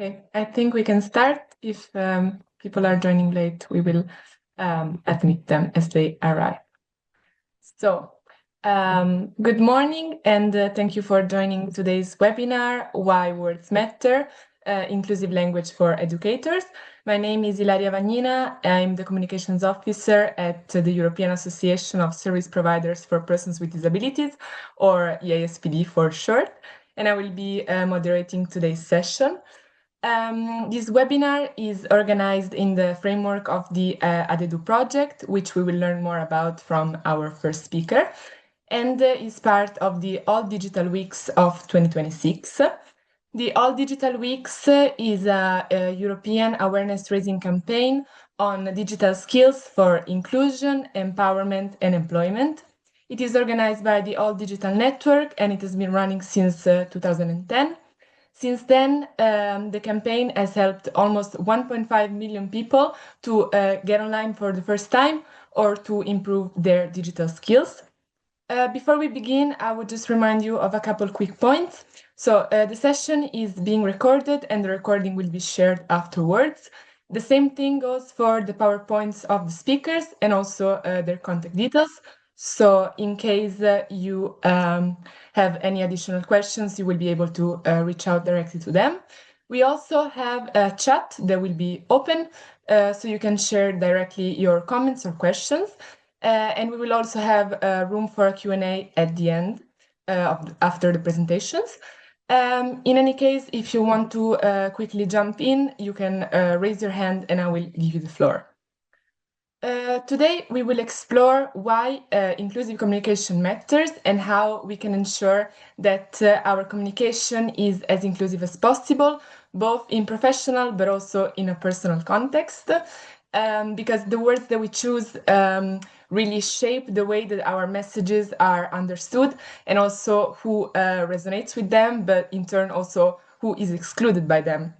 Okay, I think we can start. If people are joining late, we will admit them as they arrive. So, good morning, and thank you for joining today's webinar, Why Words Matter, Inclusive Language for Educators. My name is Ilaria Vagnina. I'm the Communications Officer at the European Association of Service Providers for Persons with Disabilities, or EASPD for short, and I will be moderating today's session. This webinar is organized in the framework of the ADEDU project, which we will learn more about from our first speaker, and is part of the All Digital Weeks of 2026. The All Digital Weeks is a European awareness-raising campaign on digital skills for inclusion, empowerment, and employment. It is organized by the All Digital Network, and it has been running since 2010. Since then, the campaign has helped almost 1.5 million people to get online for the first time or to improve their digital skills. Before we begin, I would just remind you of a couple quick points. So the session is being recorded and the recording will be shared afterwards. The same thing goes for the PowerPoints of the speakers and also their contact details. So in case you have any additional questions, you will be able to reach out directly to them. We also have a chat that will be open, so you can share directly your comments or questions. And we will also have room for a Q&A at the end after the presentations. In any case, if you want to quickly jump in, you can raise your hand and I will give you the floor. Today, we will explore why inclusive communication matters and how we can ensure that our communication is as inclusive as possible, both in professional but also in a personal context, because the words that we choose really shape the way that our messages are understood and also who resonates with them, but in turn also who is excluded by them.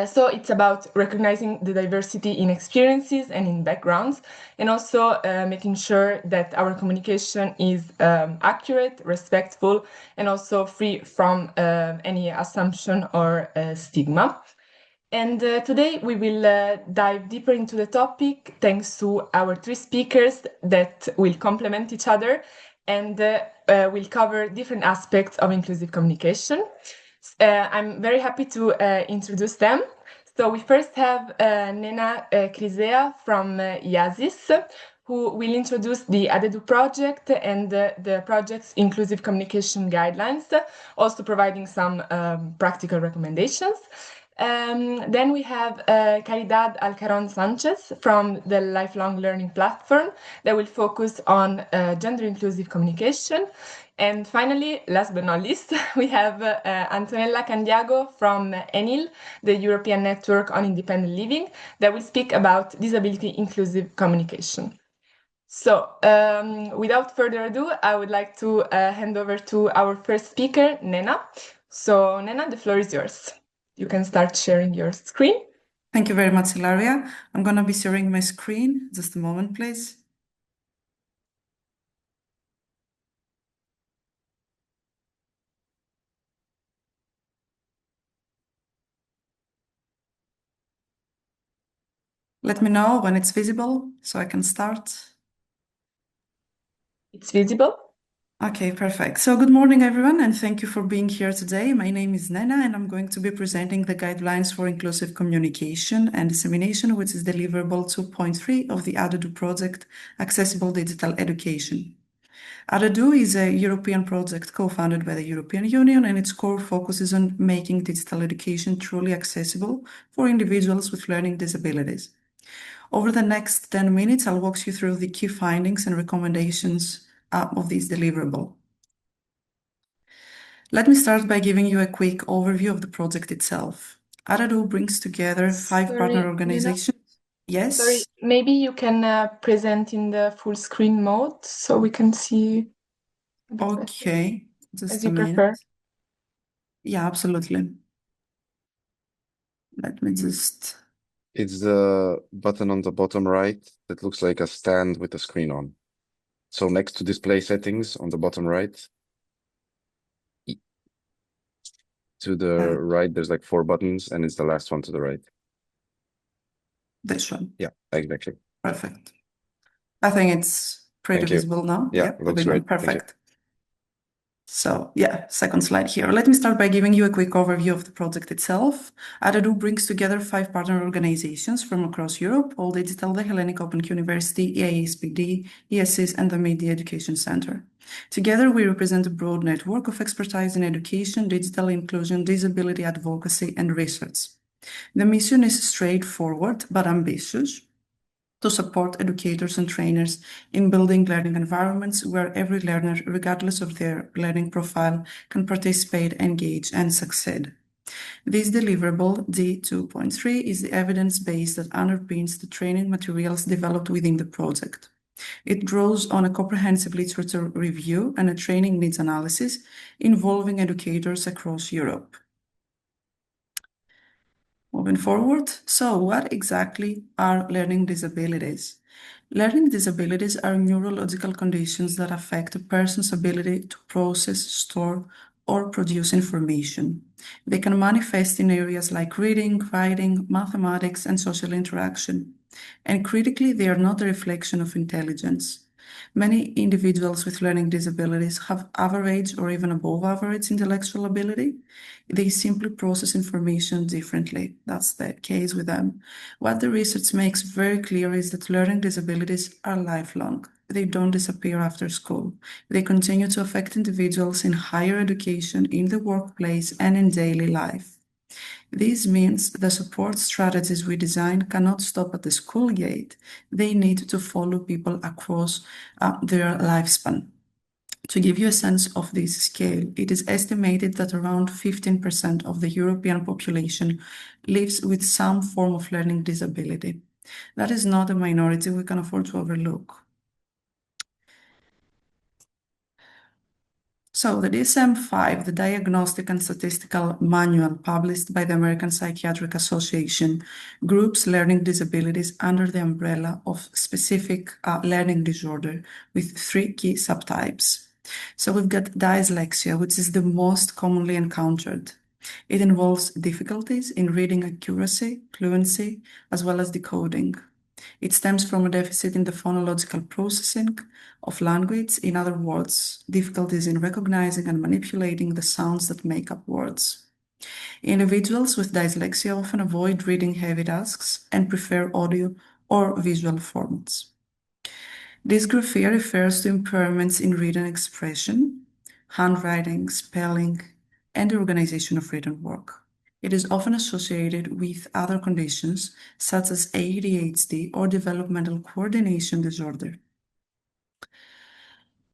So it's about recognizing the diversity in experiences and in backgrounds, and also making sure that our communication is accurate, respectful, and also free from any assumption or stigma. And today we will dive deeper into the topic thanks to our three speakers that will complement each other and will cover different aspects of inclusive communication. I'm very happy to introduce them. So we first have Nena Crisea from IASIS, who will introduce the ADEDU project and the project's inclusive communication guidelines, also providing some practical recommendations. Then we have Caridad Alcaron Sanchez from the Lifelong Learning Platform that will focus on gender inclusive communication. And finally, last but not least, we have Antonella Candiago from ENIL, the European Network on Independent Living, that will speak about disability inclusive communication. So without further ado, I would like to hand over to our first speaker, Nena. So Nena, the floor is yours. You can start sharing your screen. Thank you very much, Ilaria. I'm going to be sharing my screen. Just a moment, please. Let me know when it's visible so I can start. It's visible. Okay, perfect. So good morning, everyone, and thank you for being here today. My name is Nena, and I'm going to be presenting the guidelines for inclusive communication and dissemination, which is deliverable 2.3 of the ADEDU project, Accessible Digital Education. ADEDU is a European project co-founded by the European Union, and its core focuses on making digital education truly accessible for individuals with learning disabilities. Over the next 10 minutes, I'll walk you through the key findings and recommendations of this deliverable. Let me start by giving you a quick overview of the project itself. ADEDU brings together 5 partner organizations. Nina? Yes? Sorry, maybe you can present in the full screen mode so we can see. Okay, just as a you minute. prefer. Yeah, absolutely. Let me just... It's the button on the bottom right that looks like a stand with a screen on. So next to display settings on the bottom right. To the right, there's like 4 buttons, and it's the last one to the right. This one. Yeah, exactly. Perfect. I think it's pretty Thank you. visible now. Yeah, looks moving great. on. Thank you. Perfect. So yeah, second slide here. Let me start by giving you a quick overview of the project itself. ADEDU brings together 5 partner organizations from across Europe: All Digital, the Hellenic Open University, EASPD, ESIS, and the Media Education Center. Together, we represent a broad network of expertise in education, digital inclusion, disability advocacy, and research. The mission is straightforward but ambitious: to support educators and trainers in building learning environments where every learner, regardless of their learning profile, can participate, engage, and succeed. This deliverable, D2.3, is the evidence base that underpins the training materials developed within the project. It draws on a comprehensive literature review and a training needs analysis involving educators across Europe. Moving forward, so what exactly are learning disabilities? Learning disabilities are neurological conditions that affect a person's ability to process, store, or produce information. They can manifest in areas like reading, writing, mathematics, and social interaction. And critically, they are not a reflection of intelligence. Many individuals with learning disabilities have average or even above average intellectual ability. They simply process information differently. That's the case with them. What the research makes very clear is that learning disabilities are lifelong. They don't disappear after school. They continue to affect individuals in higher education, in the workplace, and in daily life. This means the support strategies we design cannot stop at the school gate. They need to follow people across their lifespan. To give you a sense of this scale, it is estimated that around 15% of the European population lives with some form of learning disability. That is not a minority we can afford to overlook. So the DSM-5, the Diagnostic and Statistical Manual published by the American Psychiatric Association, groups learning disabilities under the umbrella of specific learning disorder with 3 key subtypes. So we've got dyslexia, which is the most commonly encountered. It involves difficulties in reading accuracy, fluency, as well as decoding. It stems from a deficit in the phonological processing of language, in other words, difficulties in recognizing and manipulating the sounds that make up words. Individuals with dyslexia often avoid reading heavy tasks and prefer audio or visual formats. Dysgraphia refers to impairments in written expression, handwriting, spelling, and the organization of written work. It is often associated with other conditions such as ADHD or developmental coordination disorder.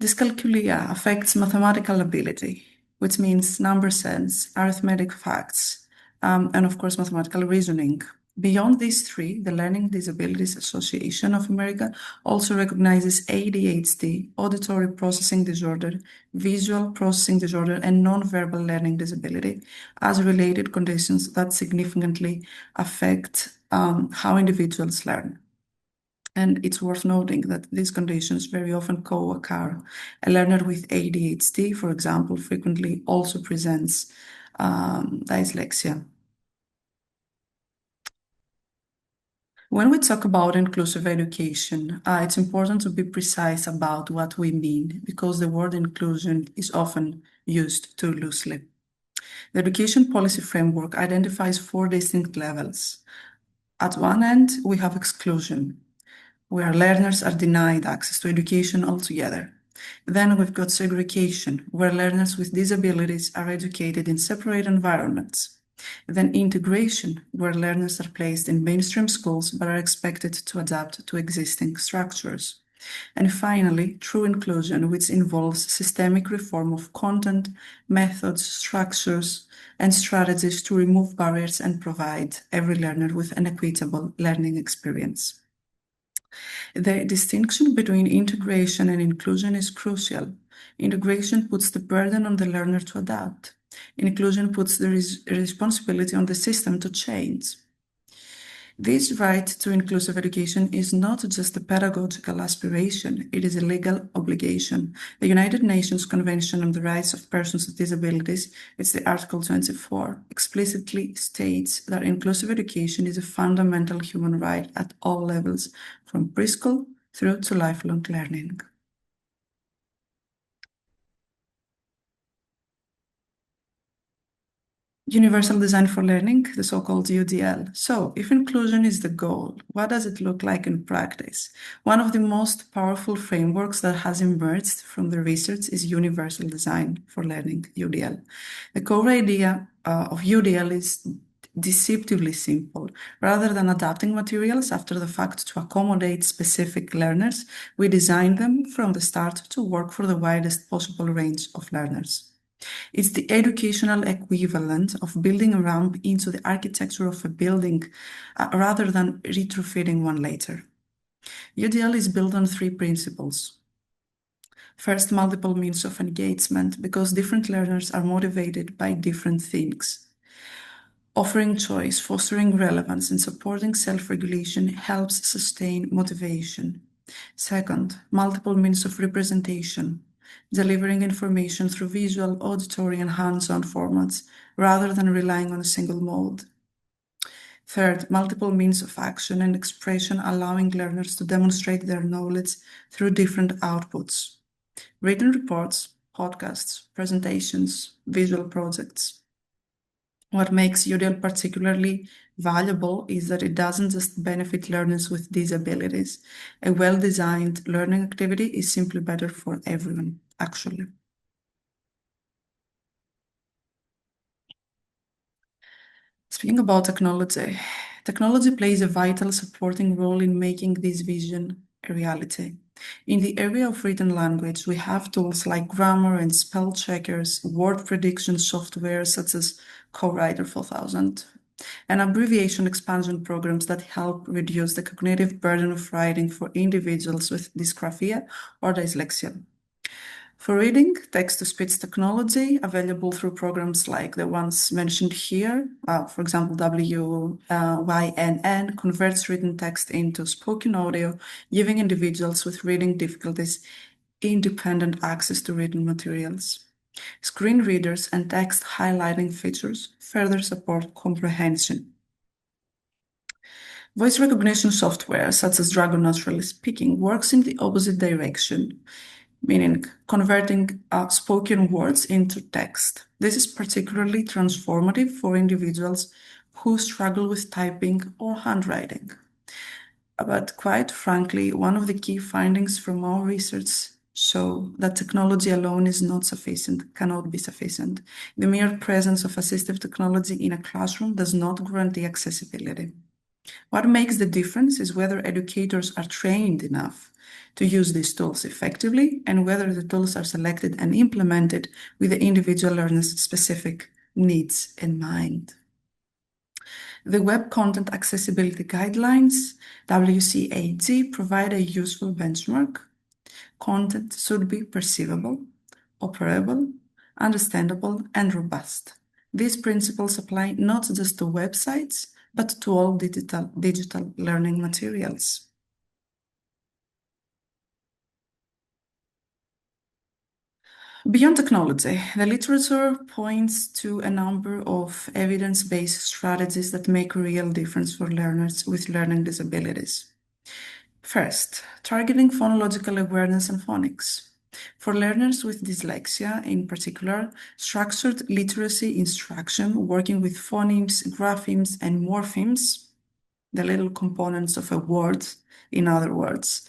Dyscalculia affects mathematical ability, which means number sense, arithmetic facts, and of course mathematical reasoning. Beyond these 3, the Learning Disabilities Association of America also recognizes ADHD, auditory processing disorder, visual processing disorder, and nonverbal learning disability as related conditions that significantly affect how individuals learn. And it's worth noting that these conditions very often co-occur. A learner with ADHD, for example, frequently also presents dyslexia. When we talk about inclusive education, it's important to be precise about what we mean, because the word inclusion is often used too loosely. The education policy framework identifies 4 distinct levels. At one end, we have exclusion, where learners are denied access to education altogether. Then we've got segregation, where learners with disabilities are educated in separate environments. Then integration, where learners are placed in mainstream schools but are expected to adapt to existing structures. And finally, true inclusion, which involves systemic reform of content, methods, structures, and strategies to remove barriers and provide every learner with an equitable learning experience. The distinction between integration and inclusion is crucial. Integration puts the burden on the learner to adapt. Inclusion puts the responsibility on the system to change. This right to inclusive education is not just a pedagogical aspiration, it is a legal obligation. The United Nations Convention on the Rights of Persons with Disabilities, it's the Article 24, explicitly states that inclusive education is a fundamental human right at all levels, from preschool through to lifelong learning. Universal Design for Learning, the so-called UDL. So, if inclusion is the goal, what does it look like in practice? One of the most powerful frameworks that has emerged from the research is Universal Design for Learning, UDL. The core idea of UDL is deceptively simple. Rather than adapting materials after the fact to accommodate specific learners, we design them from the start to work for the widest possible range of learners. It's the educational equivalent of building a ramp into the architecture of a building rather than retrofitting one later. UDL is built on 3 principles. First, multiple means of engagement, because different learners are motivated by different things. Offering choice, fostering relevance, and supporting self-regulation helps sustain motivation. Second, multiple means of representation, delivering information through visual, auditory, and hands-on formats rather than relying on a single mode. Third, multiple means of action and expression, allowing learners to demonstrate their knowledge through different outputs. Written reports, podcasts, presentations, visual projects. What makes UDL particularly valuable is that it doesn't just benefit learners with disabilities. A well-designed learning activity is simply better for everyone, actually. Speaking about technology, technology plays a vital supporting role in making this vision a reality. In the area of written language, we have tools like grammar and spell checkers, word prediction software such as CoWriter 4000, and abbreviation expansion programs that help reduce the cognitive burden of writing for individuals with dysgraphia or dyslexia. For reading, text-to-speech technology available through programs like the ones mentioned here, for example, WYNN converts written text into spoken audio, giving individuals with reading difficulties independent access to written materials. Screen readers and text highlighting features further support comprehension. Voice recognition software, such as Dragon Naturally Speaking, works in the opposite direction, meaning converting spoken words into text. This is particularly transformative for individuals who struggle with typing or handwriting. But quite frankly, one of the key findings from our research show that technology alone is not sufficient, cannot be sufficient. The mere presence of assistive technology in a classroom does not guarantee accessibility. What makes the difference is whether educators are trained enough to use these tools effectively and whether the tools are selected and implemented with the individual learner's specific needs in mind. The Web Content Accessibility Guidelines, WCAG, provide a useful benchmark. Content should be perceivable, operable, understandable, and robust. These principles apply not just to websites, but to all digital learning materials. Beyond technology, the literature points to a number of evidence-based strategies that make a real difference for learners with learning disabilities. First, targeting phonological awareness and phonics. For learners with dyslexia, in particular, structured literacy instruction working with phonemes, graphemes, and morphemes, the little components of a word, in other words,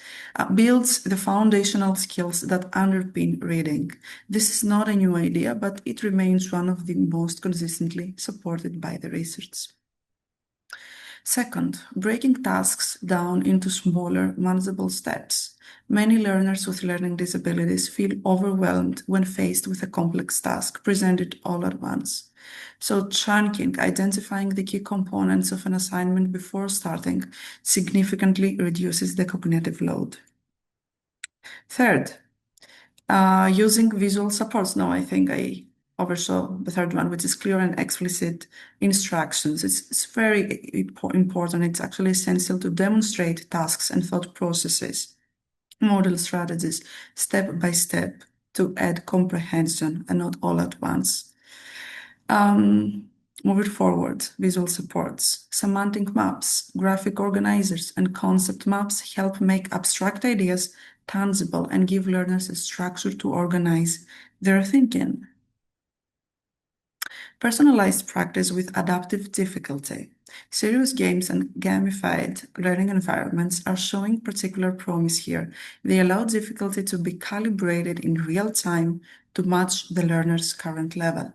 builds the foundational skills that underpin reading. This is not a new idea, but it remains one of the most consistently supported by the research. Second, breaking tasks down into smaller, manageable steps. Many learners with learning disabilities feel overwhelmed when faced with a complex task presented all at once. So chunking, identifying the key components of an assignment before starting, significantly reduces the cognitive load. Third, using visual supports. Now, I think I oversaw the third one, which is clear and explicit instructions. It's very important. It's actually essential to demonstrate tasks and thought processes, model strategies, step by step, to add comprehension and not all at once. Moving forward, visual supports, semantic maps, graphic organizers, and concept maps help make abstract ideas tangible and give learners a structure to organize their thinking. Personalized practice with adaptive difficulty. Serious games and gamified learning environments are showing particular promise here. They allow difficulty to be calibrated in real time to match the learner's current level.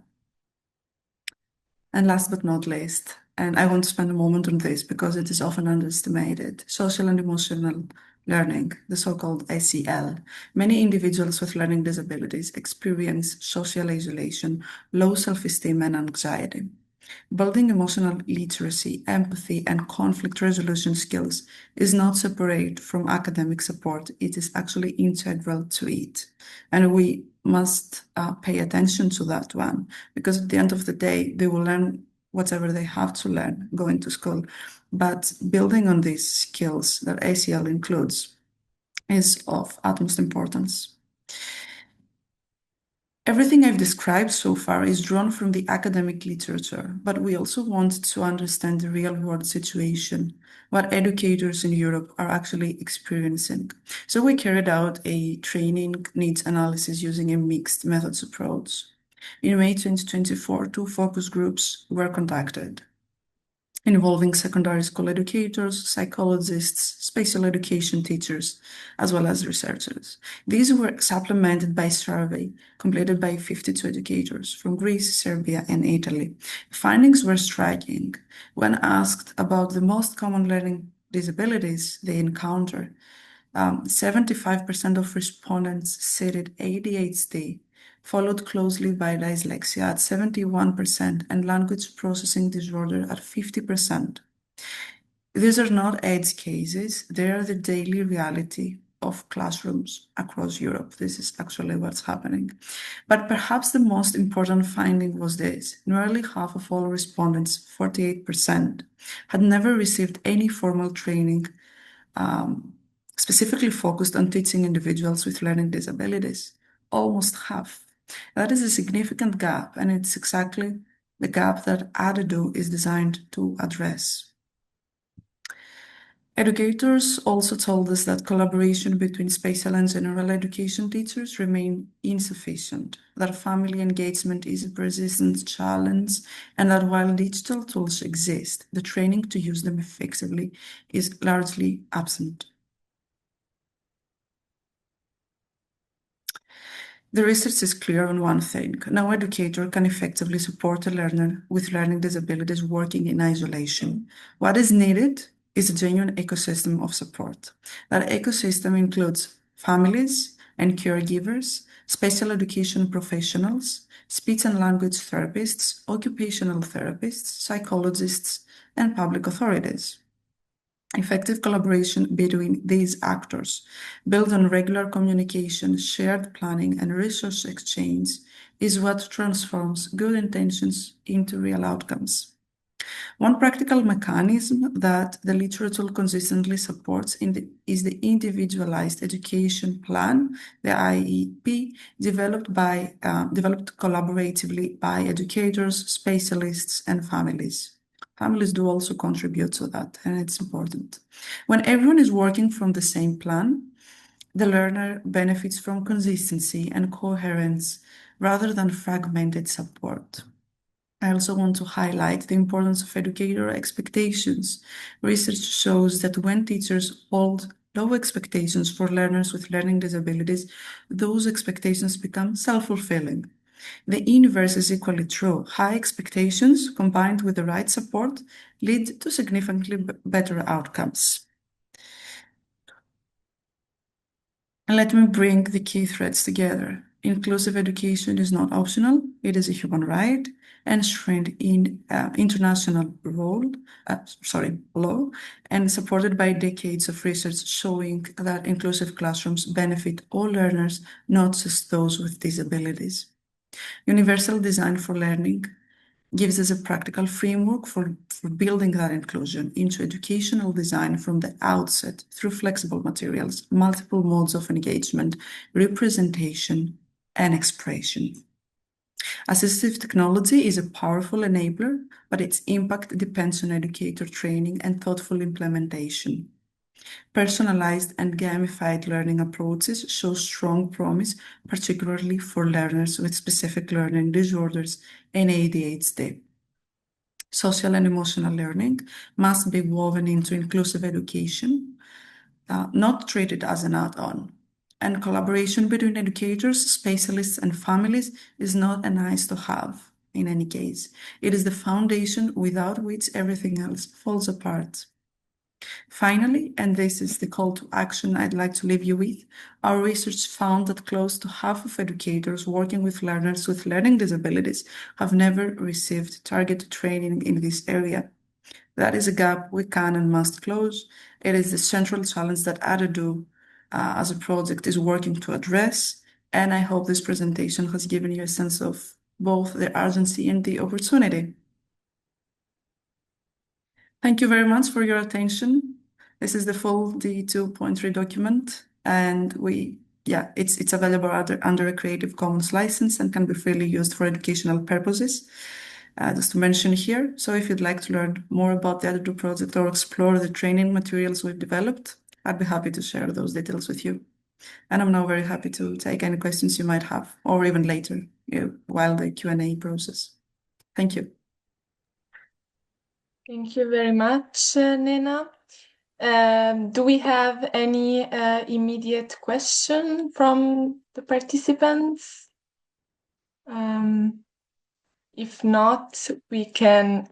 And last but not least, and I want to spend a moment on this because it is often underestimated, social and emotional learning, the so-called SEL. Many individuals with learning disabilities experience social isolation, low self-esteem, and anxiety. Building emotional literacy, empathy, and conflict resolution skills is not separate from academic support. It is actually integral to it. And we must pay attention to that one, because at the end of the day, they will learn whatever they have to learn going to school. But building on these skills that ACL includes is of utmost importance. Everything I've described so far is drawn from the academic literature, but we also want to understand the real-world situation, what educators in Europe are actually experiencing. So we carried out a training needs analysis using a mixed methods approach. In May 2024, 2 focus groups were conducted, involving secondary school educators, psychologists, special education teachers, as well as researchers. These were supplemented by a survey completed by 52 educators from Greece, Serbia, and Italy. Findings were striking. When asked about the most common learning disabilities they encounter, 75% of respondents cited ADHD, followed closely by dyslexia at 71% and language processing disorder at 50%. These are not edge cases, they are the daily reality of classrooms across Europe. This is actually what's happening. But perhaps the most important finding was this: nearly half of all respondents, 48%, had never received any formal training specifically focused on teaching individuals with learning disabilities. Almost half. That is a significant gap, and it's exactly the gap that ADEDU is designed to address. Educators also told us that collaboration between special and general education teachers remain insufficient, that family engagement is a persistent challenge, and that while digital tools exist, the training to use them effectively is largely absent. The research is clear on one thing: no educator can effectively support a learner with learning disabilities working in isolation. What is needed is a genuine ecosystem of support. That ecosystem includes families and caregivers, special education professionals, speech and language therapists, occupational therapists, psychologists, and public authorities. Effective collaboration between these actors, built on regular communication, shared planning, and resource exchange, is what transforms good intentions into real outcomes. One practical mechanism that the literature consistently supports is the Individualized Education Plan, the IEP, developed collaboratively by educators, specialists, and families. Families do also contribute to that, and it's important. When everyone is working from the same plan, the learner benefits from consistency and coherence rather than fragmented support. I also want to highlight the importance of educator expectations. Research shows that when teachers hold low expectations for learners with learning disabilities, those expectations become self-fulfilling. The inverse is equally true. High expectations combined with the right support lead to significantly better outcomes. And let me bring the key threads together. Inclusive education is not optional, it is a human right, enshrined in international law, and supported by decades of research showing that inclusive classrooms benefit all learners, not just those with disabilities. Universal design for learning gives us a practical framework for building that inclusion into educational design from the outset through flexible materials, multiple modes of engagement, representation, and expression. Assistive technology is a powerful enabler, but its impact depends on educator training and thoughtful implementation. Personalized and gamified learning approaches show strong promise, particularly for learners with specific learning disorders and ADHD. Social and emotional learning must be woven into inclusive education, not treated as an add-on. And collaboration between educators, specialists, and families is not a nice to have in any case. It is the foundation without which everything else falls apart. Finally, and this is the call to action I'd like to leave you with, our research found that close to half of educators working with learners with learning disabilities have never received targeted training in this area. That is a gap we can and must close. It is the central challenge that ADEDU as a project is working to address, and I hope this presentation has given you a sense of both the urgency and the opportunity. Thank you very much for your attention. This is the full D2.3 document, and it's available under a Creative Commons license and can be freely used for educational purposes. Just to mention here, so if you'd like to learn more about the ADEDU project or explore the training materials we've developed, I'd be happy to share those details with you. And I'm now very happy to take any questions you might have, or even later, while the Q&A process. Thank you. Thank you very much, Nena. Do we have any immediate question from the participants? If not, we can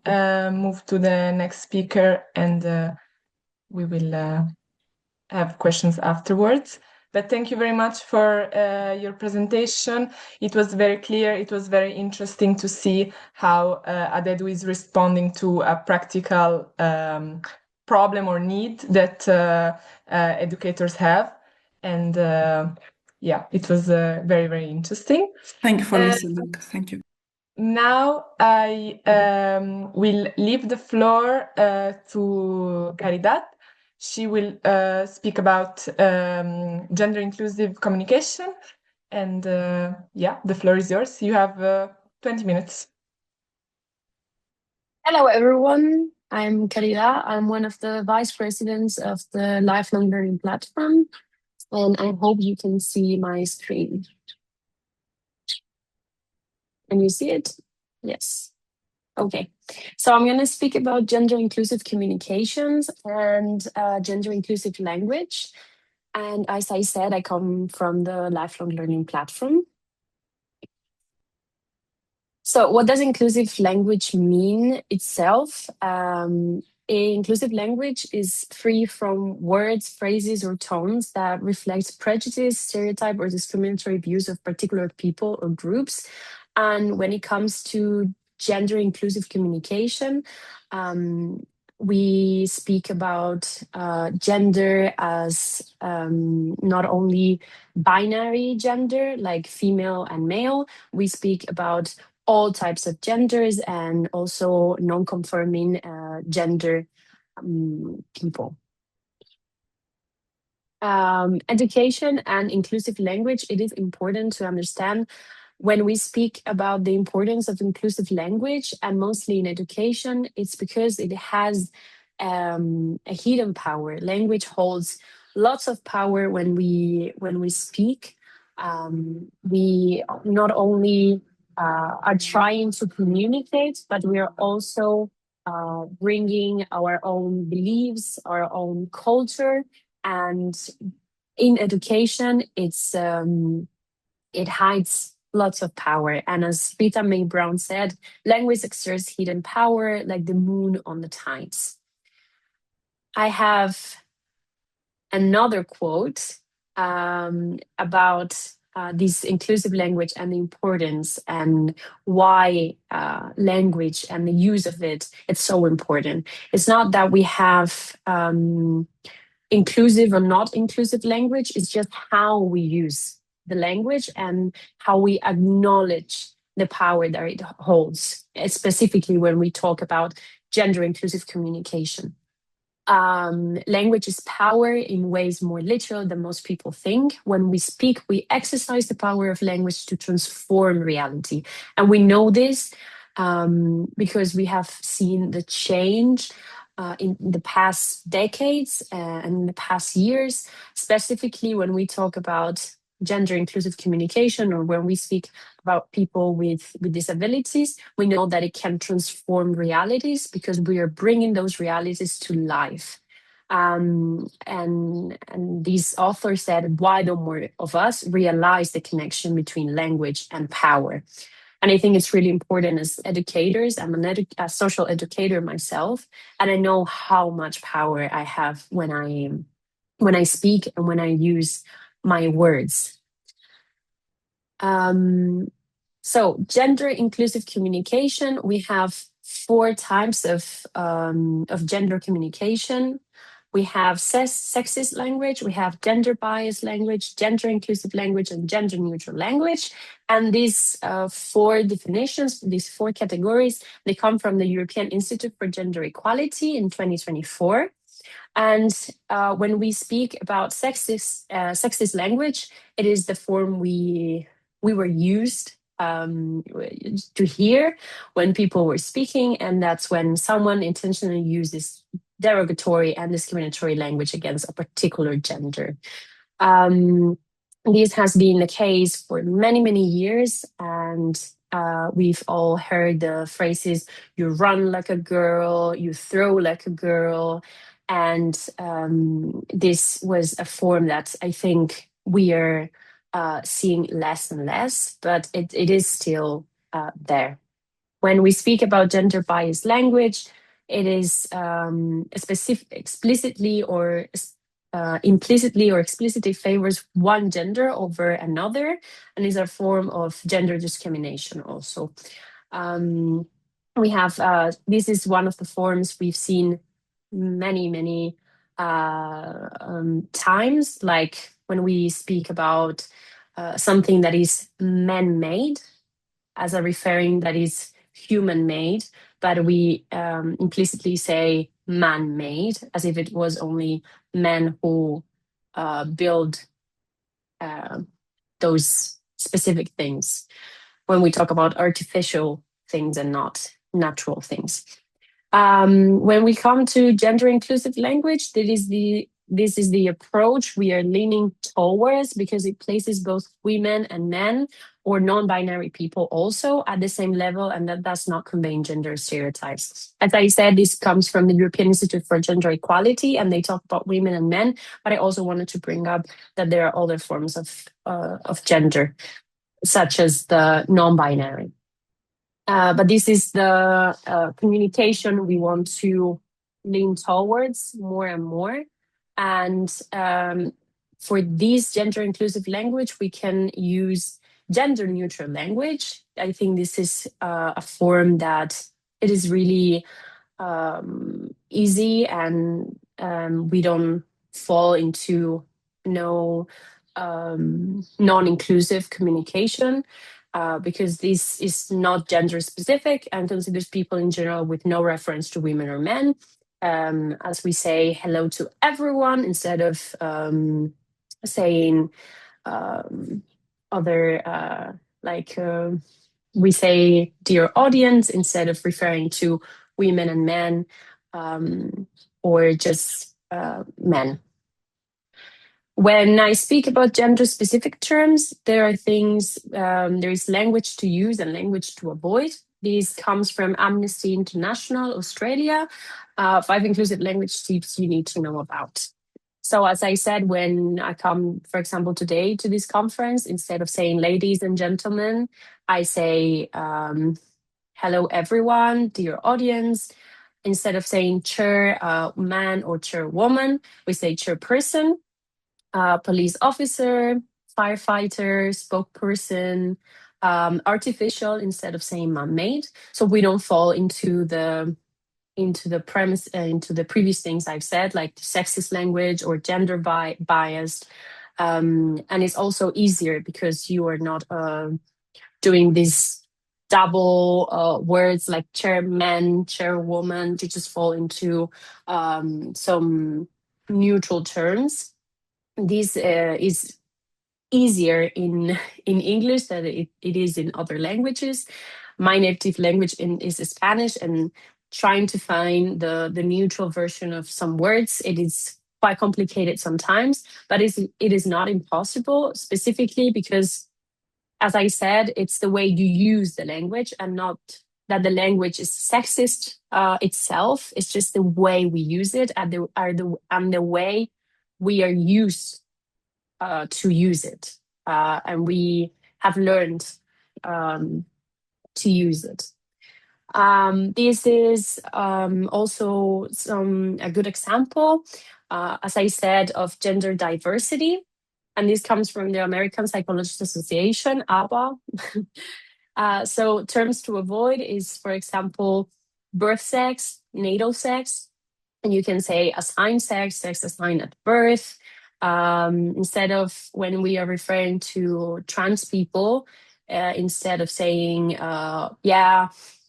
move to the next speaker and we will have questions afterwards. But thank you very much for your presentation. It was very clear. It was very interesting to see how ADEDU is responding to a practical problem or need that educators have. And it was very, very interesting. Thank you for listening. Thank you. Now I will leave the floor to Caridad. She will speak about gender inclusive communication. And the floor is yours. You have 20 minutes. Hello, everyone. I'm Caridad. I'm one of the vice presidents of the Lifelong Learning Platform. And I hope you can see my screen. Can you see it? Yes. Okay. So I'm going to speak about gender inclusive communications and gender inclusive language. And as I said, I come from the Lifelong Learning Platform. So what does inclusive language mean itself? Inclusive language is free from words, phrases, or tones that reflect prejudice, stereotype, or discriminatory views of particular people or groups. And when it comes to gender inclusive communication, we speak about gender as not only binary gender, like female and male. We speak about all types of genders and also non-conforming gender people. Education and inclusive language, it is important to understand when we speak about the importance of inclusive language, and mostly in education, it's because it has a hidden power. Language holds lots of power when we speak. We not only are trying to communicate, but we are also bringing our own beliefs, our own culture, and in education, it hides lots of power. And as Rita Mae Brown said, language exerts hidden power like the moon on the tides. I have another quote about this inclusive language and the importance and why language and the use of it's so important. It's not that we have inclusive or not inclusive language, it's just how we use the language and how we acknowledge the power that it holds, specifically when we talk about gender inclusive communication. Language is power in ways more literal than most people think. When we speak, we exercise the power of language to transform reality. And we know this because we have seen the change in the past decades and in the past years, specifically when we talk about gender inclusive communication, or when we speak about people with disabilities, we know that it can transform realities because we are bringing those realities to life. And these authors said, why don't more of us realize the connection between language and power? And I think it's really important as educators. I'm a social educator myself, and I know how much power I have when I speak and when I use my words. So gender inclusive communication, we have 4 types of gender communication. We have sexist language, we have gender biased language, gender inclusive language, and gender neutral language. And these 4 definitions, these 4 categories, they come from the European Institute for Gender Equality in 2024. And when we speak about sexist language, it is the form we were used to hear when people were speaking, and that's when someone intentionally uses derogatory and discriminatory language against a particular gender. This has been the case for many, many years, and we've all heard the phrases, you run like a girl, you throw like a girl, and this was a form that I think we are seeing less and less, but it is still there. When we speak about gender biased language, it is explicitly or implicitly or explicitly favors one gender over another, and is a form of gender discrimination also. We have, this is one of the forms we've seen many times, like when we speak about something that is man-made as a referring that is human-made, but we implicitly say man-made as if it was only men who build those specific things when we talk about artificial things and not natural things. When we come to gender inclusive language, this is the approach we are leaning towards because it places both women and men or non-binary people also at the same level, and that does not convey gender stereotypes. As I said, this comes from the European Institute for Gender Equality, and they talk about women and men, but I also wanted to bring up that there are other forms of gender, such as the non-binary. But this is the communication we want to lean towards more and more. And for this gender inclusive language, we can use gender neutral language. I think this is a form that it is really easy, and we don't fall into non-inclusive communication. Because this is not gender specific and considers people in general with no reference to women or men. As we say hello to everyone instead of saying we say dear audience instead of referring to women and men, or just men. When I speak about gender-specific terms, there are things, there is language to use and language to avoid. This comes from Amnesty International Australia, 5 inclusive language tips you need to know about. So as I said, when I come, for example, today to this conference, instead of saying ladies and gentlemen, I say hello everyone, dear audience. Instead of saying chairman or chairwoman, we say chairperson. Police officer, firefighter, spokesperson, artificial instead of saying man-made. So we don't fall into the premise, into the previous things I've said, like sexist language or gender biased. And it's also easier because you are not doing this double words like chairman, chairwoman. They just fall into some neutral terms. This is easier in English than it is in other languages. My native language is Spanish, and trying to find the neutral version of some words, it is quite complicated sometimes, but it is not impossible, specifically because, as I said, it's the way you use the language, and not that the language is sexist itself. It's just the way we use it and the way we are used to use it, and we have learned to use it. This is also a good example, as I said, of gender diversity, and this comes from the American Psychological Association, ABA. So terms to avoid is, for example, birth sex, natal sex, and you can say assigned sex, sex assigned at birth. Instead of, when we are referring to trans people, instead of saying,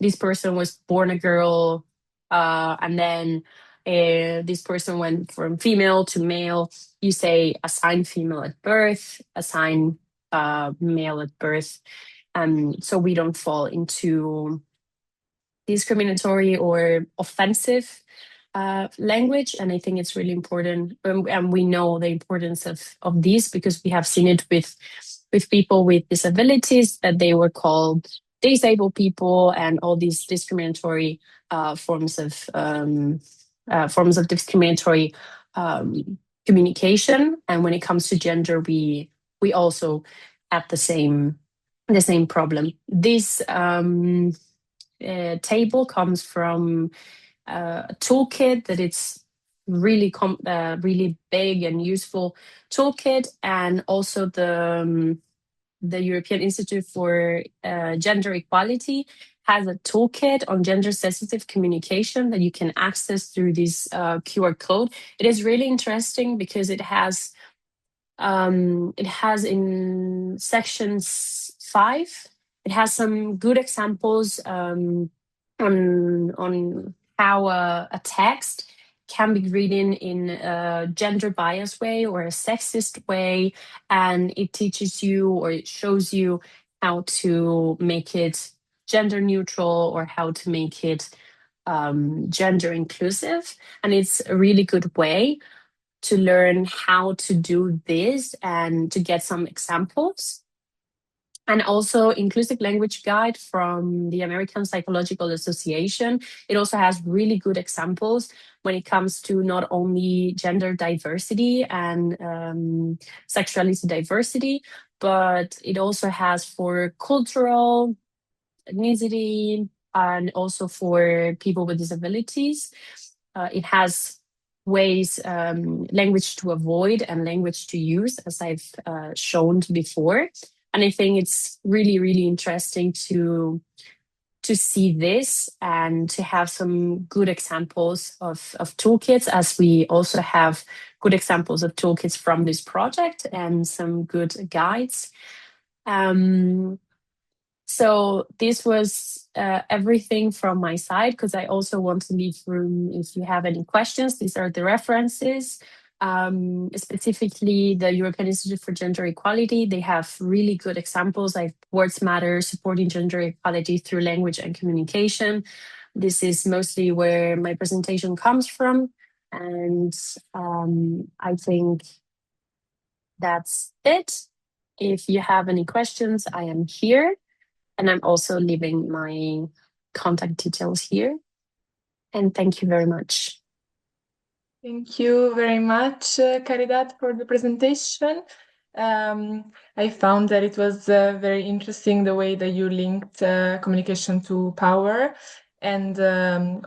this person was born a girl, and then this person went from female to male, you say assigned female at birth, assigned male at birth. So we don't fall into discriminatory or offensive language. And I think it's really important. And we know the importance of this because we have seen it with people with disabilities, that they were called disabled people, and all these discriminatory forms of discriminatory communication. And when it comes to gender, we also have the same problem. This table comes from a toolkit that it's really really big and useful toolkit, and also the European Institute for Gender Equality has a toolkit on gender sensitive communication that you can access through this QR code. It is really interesting because it has in sections 5, it has some good examples on how a text can be written in a gender bias way or a sexist way, and it teaches you, or it shows you how to make it gender neutral or how to make it gender inclusive. And it's a really good way to learn how to do this and to get some examples. And also Inclusive Language Guide from the American Psychological Association. It also has really good examples when it comes to not only gender diversity and sexuality diversity, but it also has for cultural, ethnicity, and also for people with disabilities. It has ways, language to avoid and language to use, as I've shown before. And I think it's really, really interesting to see this and to have some good examples of toolkits, as we also have good examples of toolkits from this project and some good guides. So this was everything from my side, because I also want to leave room if you have any questions. These are the references. Specifically the European Institute for Gender Equality. They have really good examples like Words Matter, supporting gender equality through language and communication. This is mostly where my presentation comes from. And I think that's it. If you have any questions, I am here. And I'm also leaving my contact details here. And thank you very much. Thank you very much, Caridad, for the presentation. I found that it was very interesting the way that you linked communication to power, and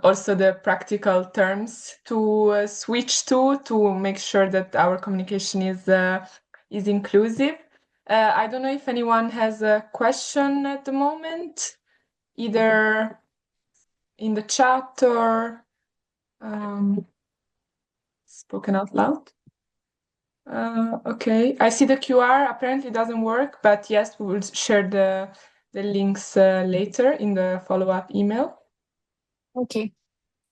also the practical terms to switch to make sure that our communication is inclusive. I don't know if anyone has a question at the moment, either in the chat or spoken out loud. Okay, I see the QR apparently doesn't work, but yes, we will share the the links later in the follow-up email. Okay.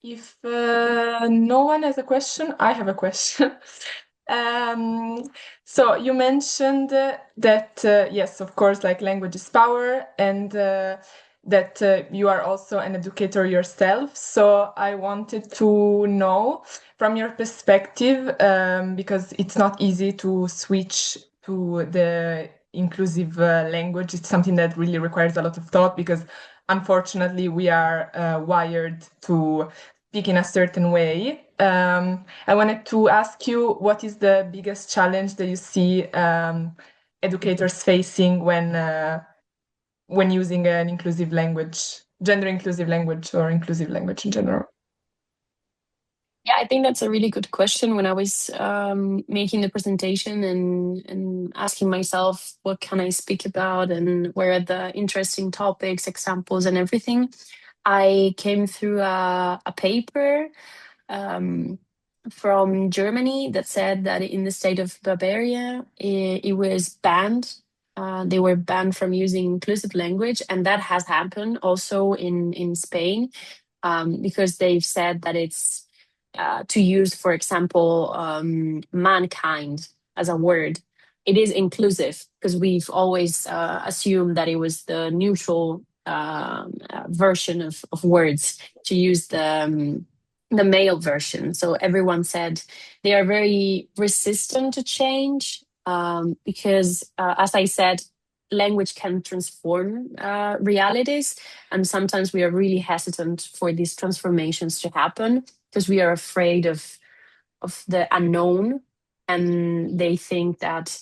If no one has a question, I have a question. So you mentioned that, yes, of course, like language is power, and that you are also an educator yourself. So I wanted to know from your perspective, because it's not easy to switch to the inclusive language. It's something that really requires a lot of thought because unfortunately we are wired to speak in a certain way. I wanted to ask you, what is the biggest challenge that you see educators facing when using an inclusive language, gender inclusive language, or inclusive language in general? Yeah, I think that's a really good question. When I was making the presentation and asking myself, what can I speak about and where are the interesting topics, examples, and everything, I came through a paper from Germany that said that in the state of Bavaria, it was banned. They were banned from using inclusive language, and that has happened also in Spain, because they've said that it's to use, for example, mankind as a word. It is inclusive because we've always assumed that it was the neutral version of words to use the male version. So everyone said they are very resistant to change because, as I said, language can transform realities, and sometimes we are really hesitant for these transformations to happen because we are afraid of the unknown, and they think that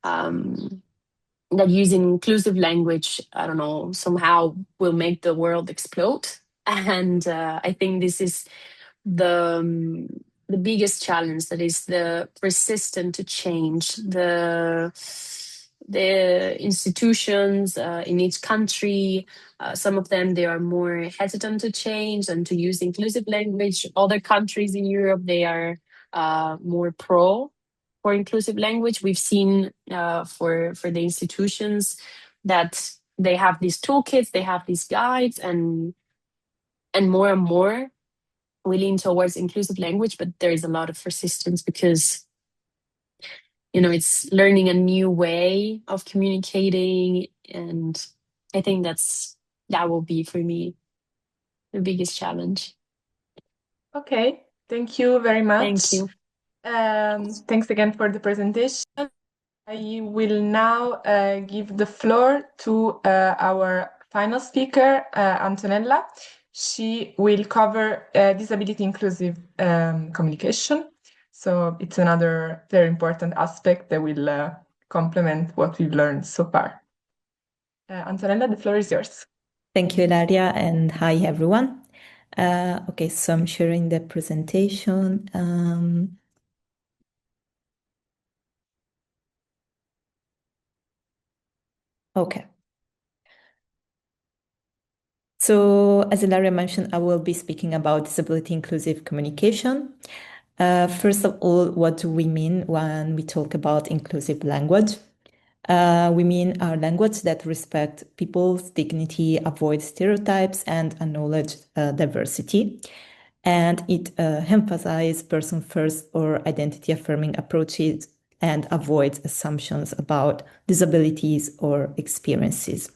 that using inclusive language, I don't know, somehow will make the world explode. And I think this is the biggest challenge, that is the resistance to change. The institutions in each country, some of them, they are more hesitant to change and to use inclusive language. Other countries in Europe, they are more pro for inclusive language. We've seen for the institutions that they have these toolkits, they have these guides, and more we lean towards inclusive language, but there is a lot of resistance because, you know, it's learning a new way of communicating. And I think that will be for me the biggest challenge. Okay, thank you very much. Thank you. Thanks again for the presentation. I will now give the floor to our final speaker, Antonella. She will cover disability inclusive communication. So it's another very important aspect that will complement what we've learned so far. Antonella, the floor is yours. Thank you, Ilaria, and hi, everyone. Okay, so I'm sharing the presentation. Okay. So, as Ilaria mentioned, I will be speaking about disability inclusive communication. First of all, what do we mean when we talk about inclusive language? We mean our language that respects people's dignity, avoids stereotypes, and acknowledge diversity. And it emphasizes person-first or identity-affirming approaches and avoids assumptions about disabilities or experiences.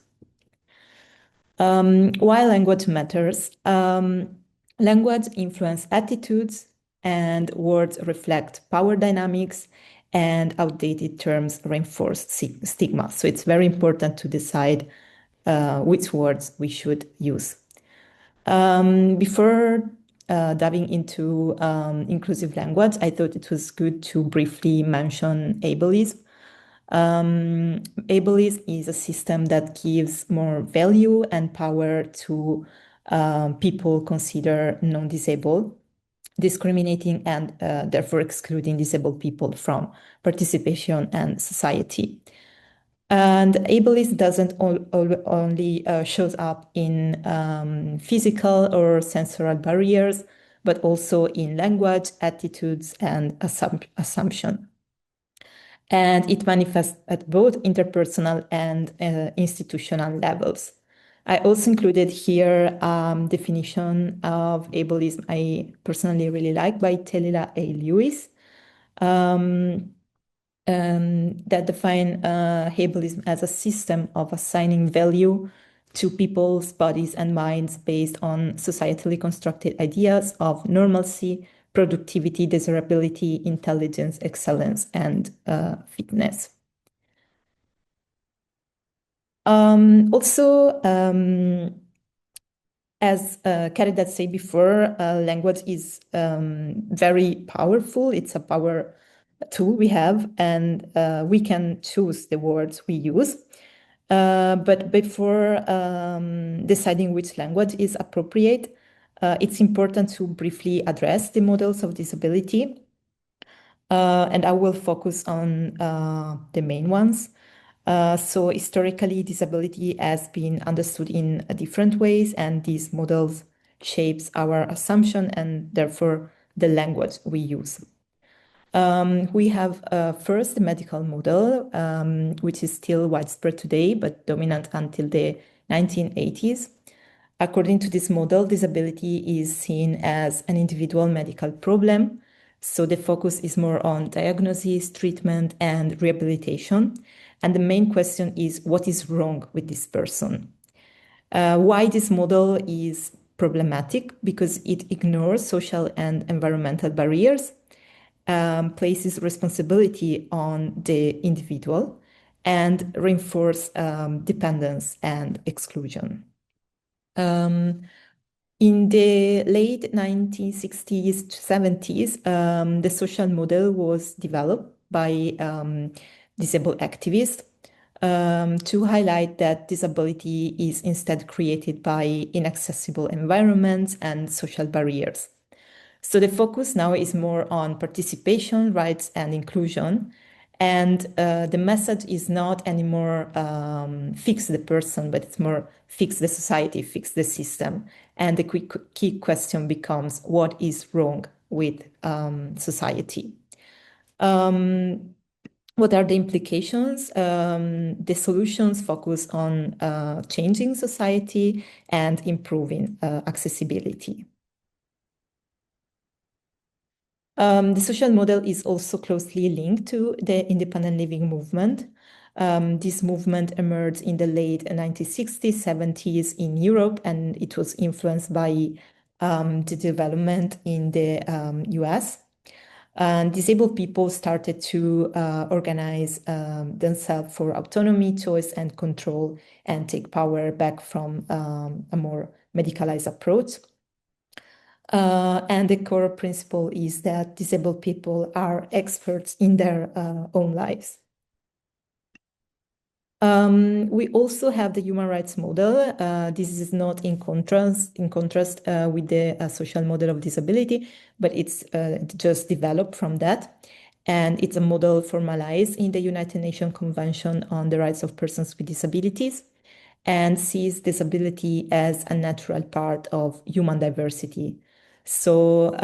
Why language matters? Language influences attitudes, and words reflect power dynamics, and outdated terms reinforce stigma. So it's very important to decide which words we should use. Before diving into inclusive language, I thought it was good to briefly mention ableism. Ableism is a system that gives more value and power to people considered non-disabled, discriminating and therefore excluding disabled people from participation and society. And ableism doesn't only shows up in physical or sensorial barriers, but also in language, attitudes, and assumption. and it manifests at both interpersonal and institutional levels. I also included here definition of ableism I personally really like by Taylor A. Lewis that define ableism as a system of assigning value to people's bodies and minds based on societally constructed ideas of normalcy, productivity, desirability, intelligence, excellence, and fitness. Also, as Caridad said before, language is very powerful. It's a power tool we have, and we can choose the words we use. But before deciding which language is appropriate, it's important to briefly address the models of disability. And I will focus on the main ones. So historically, disability has been understood in different ways, and these models shapes our assumption and therefore the language we use. We have first the medical model, which is still widespread today, but dominant until the 1980s. According to this model, disability is seen as an individual medical problem. So the focus is more on diagnosis, treatment, and rehabilitation. And the main question is, what is wrong with this person? Why this model is problematic? Because it ignores social and environmental barriers, places responsibility on the individual, and reinforce dependence and exclusion. In the late 1960s to 70s, the social model was developed by disabled activists to highlight that disability is instead created by inaccessible environments and social barriers. So the focus now is more on participation, rights, and inclusion. And the message is not anymore fix the person, but it's more fix the society, fix the system. And the key question becomes, what is wrong with society? What are the implications? The solutions focus on changing society and improving accessibility. The social model is also closely linked to the independent living movement. This movement emerged in the late 1960s, 70s in Europe, and it was influenced by the development in the US. And disabled people started to organize themselves for autonomy, choice, and control, and take power back from a more medicalized approach. And the core principle is that disabled people are experts in their own lives. We also have the human rights model. This is not in contrast with the social model of disability, but it's just developed from that. And it's a model formalized in the United Nations Convention on the Rights of Persons with Disabilities and sees disability as a natural part of human diversity. So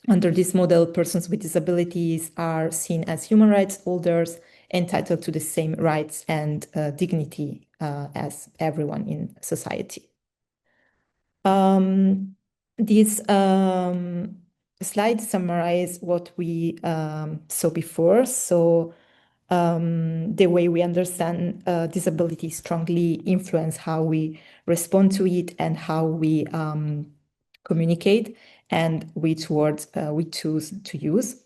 under this model, persons with disabilities are seen as human rights holders entitled to the same rights and dignity as everyone in society. These slides summarize what we saw before. So the way we understand disability strongly influence how we respond to it and how we communicate and which words we choose to use.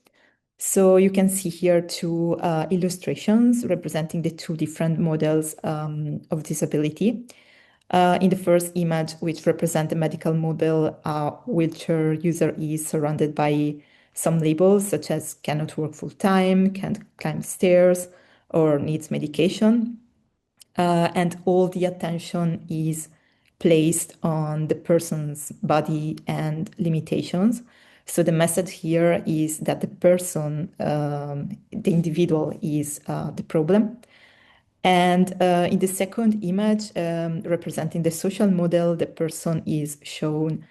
So you can see here two illustrations representing the two different models of disability. In the first image, which represents the medical model, a wheelchair user is surrounded by some labels such as cannot work full time, can't climb stairs, or needs medication. And all the attention is placed on the person's body and limitations. So the message here is that the person, the individual is the problem. And in the second image, representing the social model, the person is shown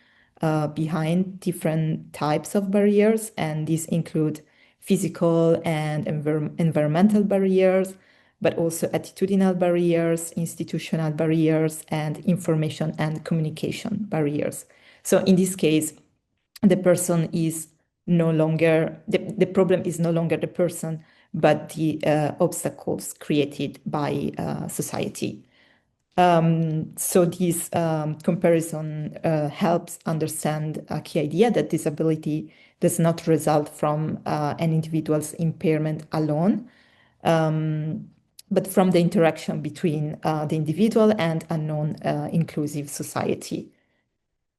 behind different types of barriers, and these include physical and environmental barriers, but also attitudinal barriers, institutional barriers, and information and communication barriers. So in this case, the person is no longer, the problem is no longer the person, but the obstacles created by society. So this comparison helps understand a key idea that disability does not result from an individual's impairment alone, but from the interaction between the individual and a non-inclusive society.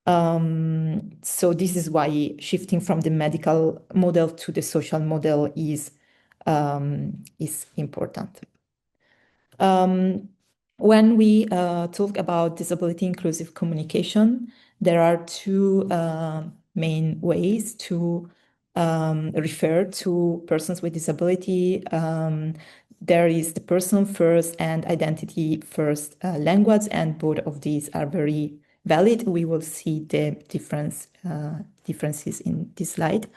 So this is why shifting from the medical model to the social model is important. When we talk about disability inclusive communication, there are two main ways to refer to persons with disability. There is the person first and identity first language, and both of these are very valid. We will see the differences in this slide.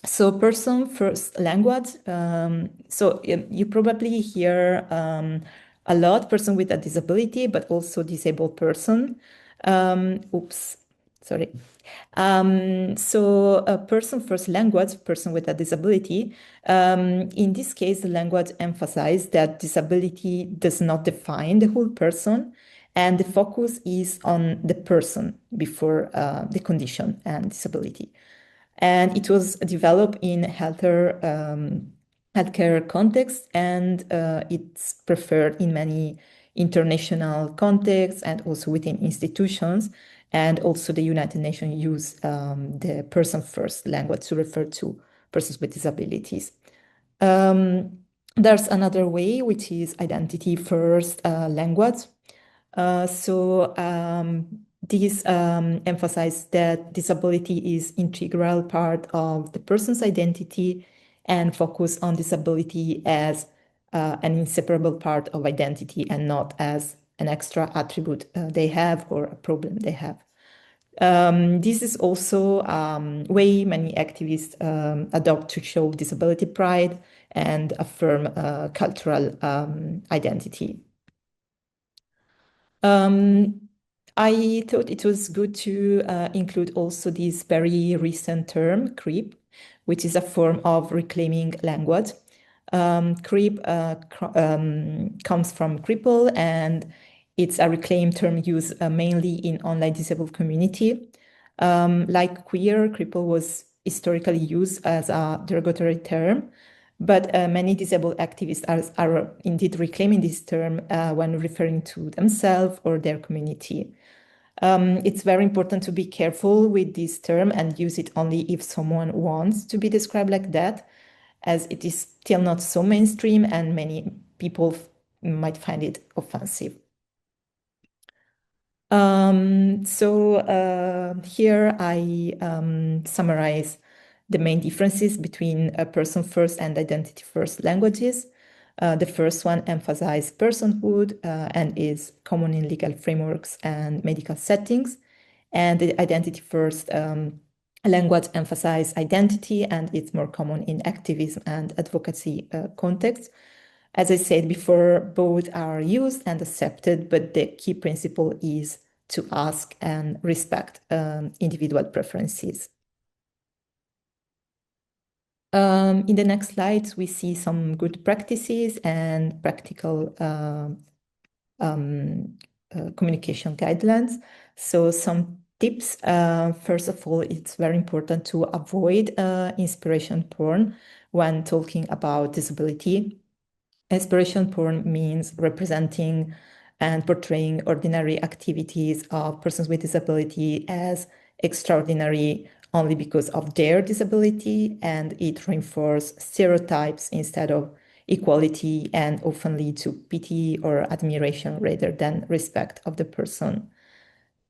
So person first language. So you probably hear a lot person with a disability, but also disabled person. So a person first language, person with a disability. In this case, the language emphasizes that disability does not define the whole person, and the focus is on the person before the condition and disability. And it was developed in healthcare context, and it's preferred in many international contexts and also within institutions. And also the United Nations use the person first language to refer to persons with disabilities. There's another way, which is identity first language. This emphasizes that disability is integral part of the person's identity and focus on disability as an inseparable part of identity and not as an extra attribute they have or a problem they have. This is also way many activists adopt to show disability pride and affirm cultural identity. I thought it was good to include also this very recent term, creep, which is a form of reclaiming language. Creep comes from cripple, and it's a reclaimed term used mainly in online disabled community. Like queer, cripple was historically used as a derogatory term, but many disabled activists are indeed reclaiming this term when referring to themselves or their community. It's very important to be careful with this term and use it only if someone wants to be described like that, as it is still not so mainstream and many people might find it offensive. Here I summarize the main differences between person first and identity first languages. The first one emphasizes personhood and is common in legal frameworks and medical settings. And the identity first language emphasizes identity and it's more common in activism and advocacy contexts. As I said before, both are used and accepted, but the key principle is to ask and respect individual preferences. In the next slides, we see some good practices and practical communication guidelines. So some tips. First of all, it's very important to avoid inspiration porn when talking about disability. Inspiration porn means representing and portraying ordinary activities of persons with disability as extraordinary only because of their disability, and it reinforces stereotypes instead of equality and often lead to pity or admiration rather than respect of the person.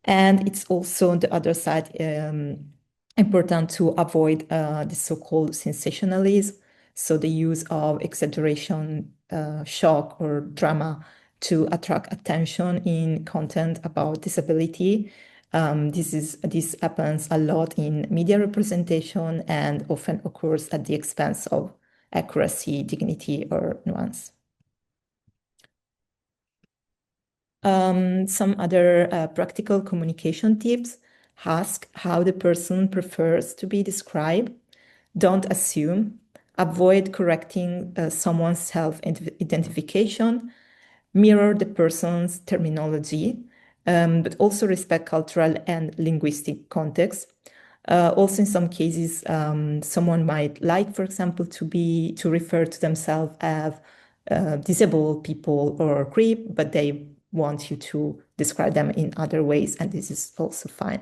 And it's also on the other side important to avoid the so-called sensationalism, so the use of exaggeration, shock or drama to attract attention in content about disability. This happens a lot in media representation and often occurs at the expense of accuracy, dignity, or nuance. Some other practical communication tips: ask how the person prefers to be described. Don't assume. Avoid correcting someone's self-identification. Mirror the person's terminology, but also respect cultural and linguistic context. Also, in some cases, someone might like, for example, to refer to themselves as disabled people or queer, but they want you to describe them in other ways, and this is also fine.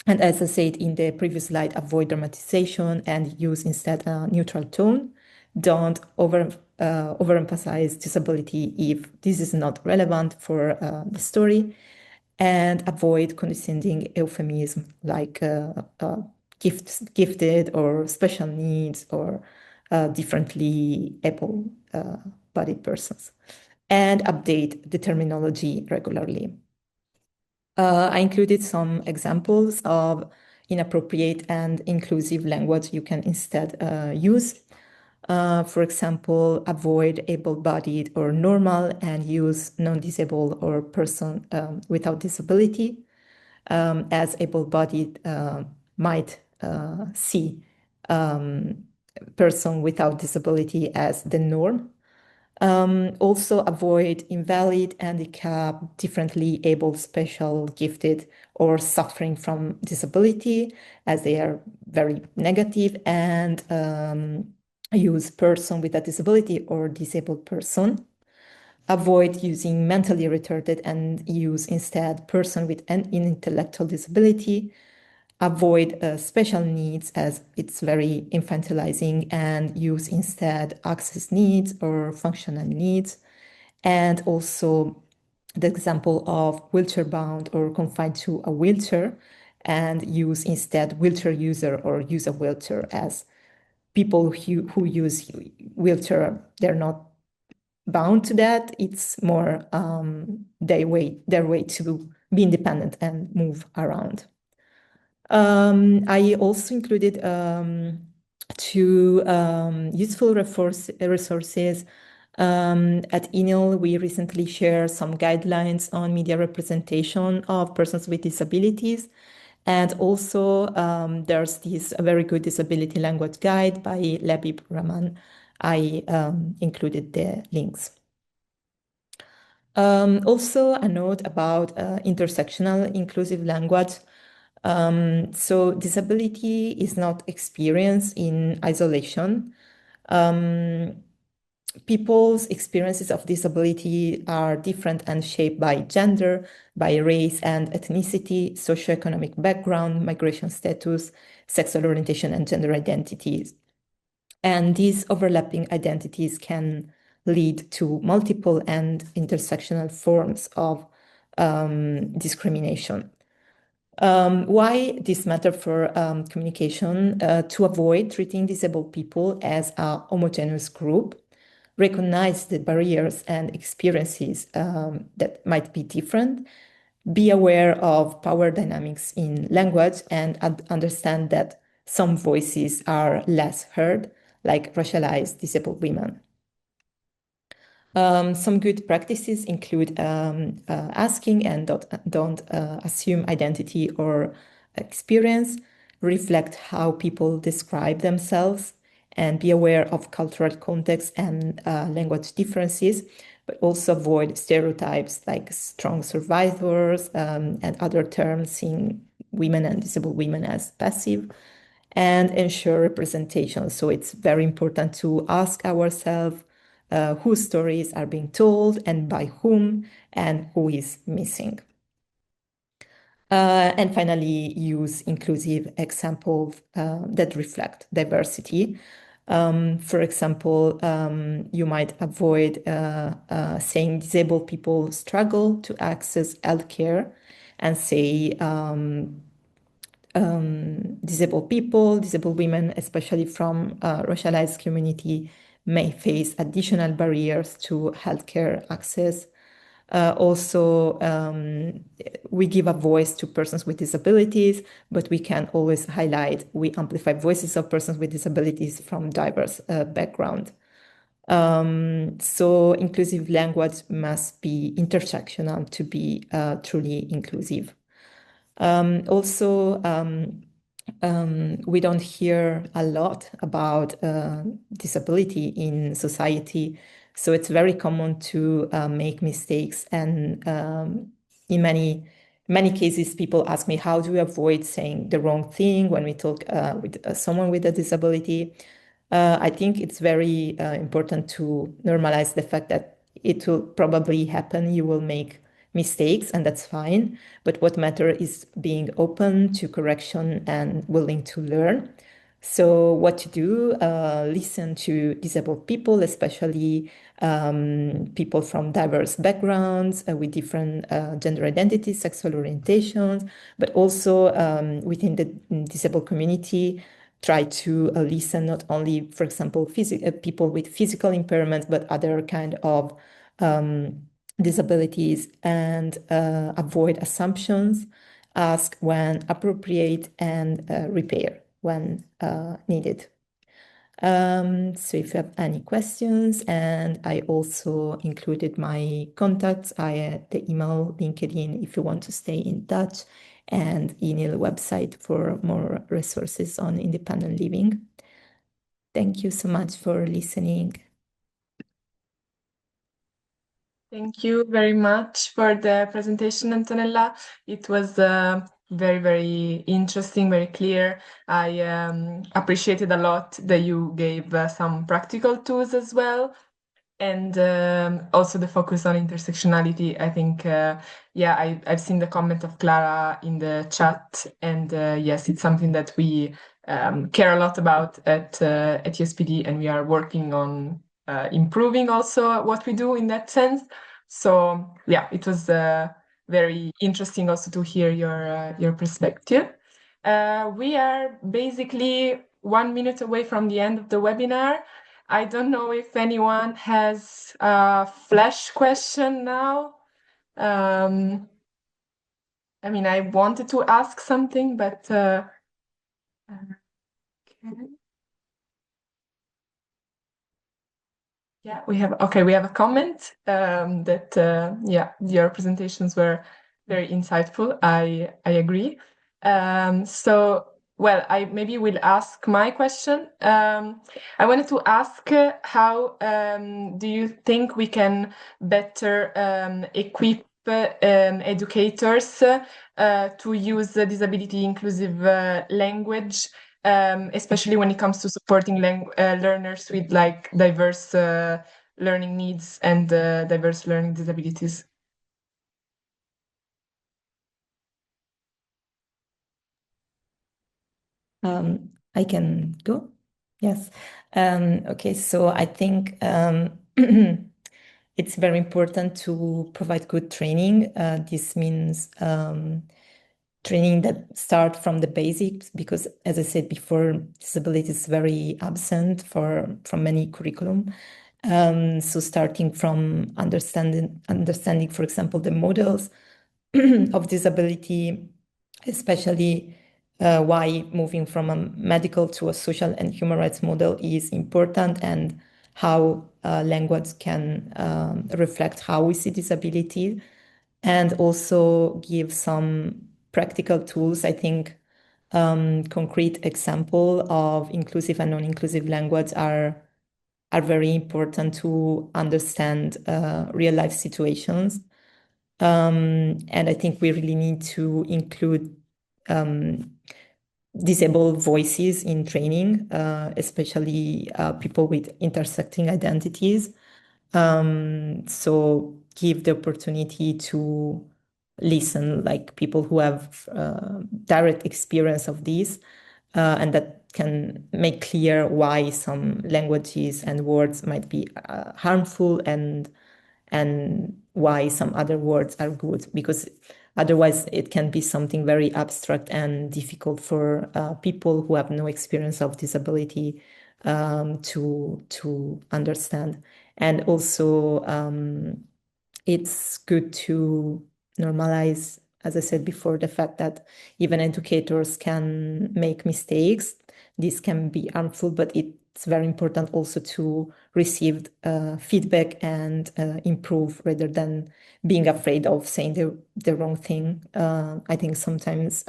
And as I said in the previous slide, avoid dramatization and use instead a neutral tone. Don't overemphasize disability if this is not relevant for the story, and avoid condescending euphemism like gifted or special needs or differently able-bodied persons, and update the terminology regularly. I included some examples of inappropriate and inclusive language you can instead use. For example, avoid able-bodied or normal and use non-disabled or person without disability, as able-bodied might see person without disability as the norm. Also avoid invalid, handicapped, differently able, special, gifted, or suffering from disability, as they are very negative, and use person with a disability or disabled person. Avoid using mentally retarded and use instead person with an intellectual disability. Avoid special needs, as it's very infantilizing, and use instead access needs or functional needs. And also the example of wheelchair bound or confined to a wheelchair, and use instead wheelchair user or use a wheelchair, as people who use wheelchair, they're not bound to that. It's more their way to be independent and move around. I also included two useful resources. At ENIL, we recently shared some guidelines on media representation of persons with disabilities. And also, there's this very good disability language guide by Labib Rahman. I included the links. Also, a note about intersectional inclusive language. So disability is not experienced in isolation. People's experiences of disability are different and shaped by gender, by race and ethnicity, socioeconomic background, migration status, sexual orientation, and gender identities. And these overlapping identities can lead to multiple and intersectional forms of discrimination. Why this matter for communication? To avoid treating disabled people as a homogeneous group, recognize the barriers and experiences that might be different, be aware of power dynamics in language, and understand that some voices are less heard, like racialized disabled women. Some good practices include asking and don't assume identity or experience, reflect how people describe themselves, and be aware of cultural context and language differences, but also avoid stereotypes like strong survivors and other terms, seeing women and disabled women as passive, and ensure representation. So it's very important to ask ourselves whose stories are being told and by whom, and who is missing. And finally, use inclusive examples that reflect diversity. For example, you might avoid saying disabled people struggle to access healthcare, and say disabled people, disabled women, especially from racialized community, may face additional barriers to healthcare access. Also, we give a voice to persons with disabilities, but we can always highlight, we amplify voices of persons with disabilities from diverse background. So inclusive language must be intersectional to be truly inclusive. Also, we don't hear a lot about disability in society. So it's very common to make mistakes. And in many cases, people ask me, how do we avoid saying the wrong thing when we talk with someone with a disability? I think it's very important to normalize the fact that it will probably happen. You will make mistakes, and that's fine. But what matters is being open to correction and willing to learn. So what to do? Listen to disabled people, especially people from diverse backgrounds with different gender identities, sexual orientations, but also within the disabled community. Try to listen not only, for example, people with physical impairments, but other kind of disabilities, and avoid assumptions, ask when appropriate, and repair when needed. So if you have any questions, and I also included my contacts, the email, LinkedIn, if you want to stay in touch, and email website for more resources on independent living. Thank you so much for listening. Thank you very much for the presentation, Antonella. It was very, very interesting, very clear. I appreciated a lot that you gave some practical tools as well. And also the focus on intersectionality. I think, yeah, I've seen the comment of Clara in the chat, and yes, it's something that we care a lot about at USPD, and we are working on improving also what we do in that sense. So yeah, it was very interesting also to hear your perspective. We are basically 1 minute away from the end of the webinar. I don't know if anyone has a flash question now. I mean, I wanted to ask something, but okay. Yeah, we have a comment that yeah, your presentations were very insightful. I agree. So well, I maybe will ask my question. I wanted to ask how do you think we can better equip educators to use disability inclusive language, especially when it comes to supporting learners with like diverse learning needs and diverse learning disabilities? I can go. Yes. Okay. So I think it's very important to provide good training. This means training that start from the basics, because as I said before, disability is very absent from many curriculum. So starting from understanding, for example, the models of disability, especially why moving from a medical to a social and human rights model is important, and how language can reflect how we see disability, and also give some practical tools. I think concrete example of inclusive and non-inclusive language are very important to understand real life situations. And I think we really need to include disabled voices in training, especially people with intersecting identities. So give the opportunity to listen, like people who have direct experience of this, and that can make clear why some languages and words might be harmful, and why some other words are good, because otherwise it can be something very abstract and difficult for people who have no experience of disability to understand. And also it's good to normalize, as I said before, the fact that even educators can make mistakes. This can be harmful, but it's very important also to receive feedback and improve rather than being afraid of saying the wrong thing. I think sometimes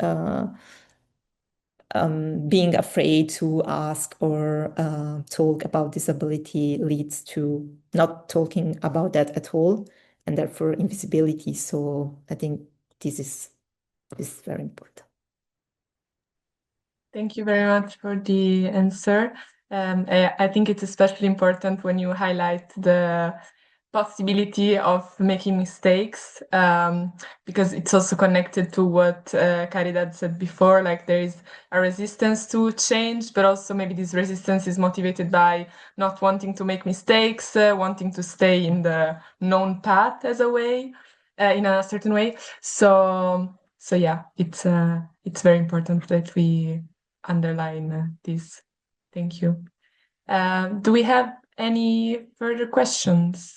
being afraid to ask or talk about disability leads to not talking about that at all, and therefore invisibility. So I think this is very important. Thank you very much for the answer. I think it's especially important when you highlight the possibility of making mistakes, because it's also connected to what Caridad said before, like there is a resistance to change, but also maybe this resistance is motivated by not wanting to make mistakes, wanting to stay in the known path as a way, in a certain way. So yeah, it's very important that we underline this. Thank you. Do we have any further questions?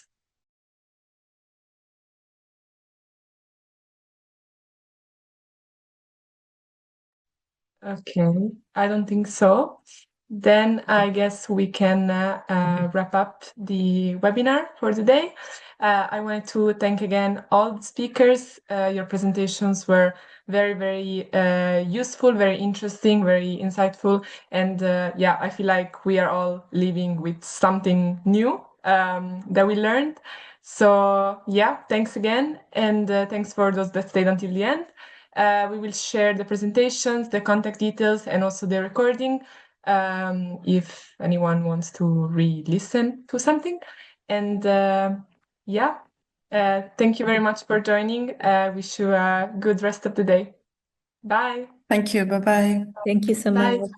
Okay, I don't think so. Then I guess we can wrap up the webinar for today. I wanted to thank again all the speakers. Your presentations were very, very useful, very interesting, very insightful. And yeah, I feel like we are all leaving with something new that we learned. So yeah, thanks again. And thanks for those that stayed until the end. We will share the presentations, the contact details, and also the recording if anyone wants to re-listen to something. And yeah, thank you very much for joining. Wish you a good rest of the day. Bye. Thank you. Bye-bye. Thank you so Bye. much.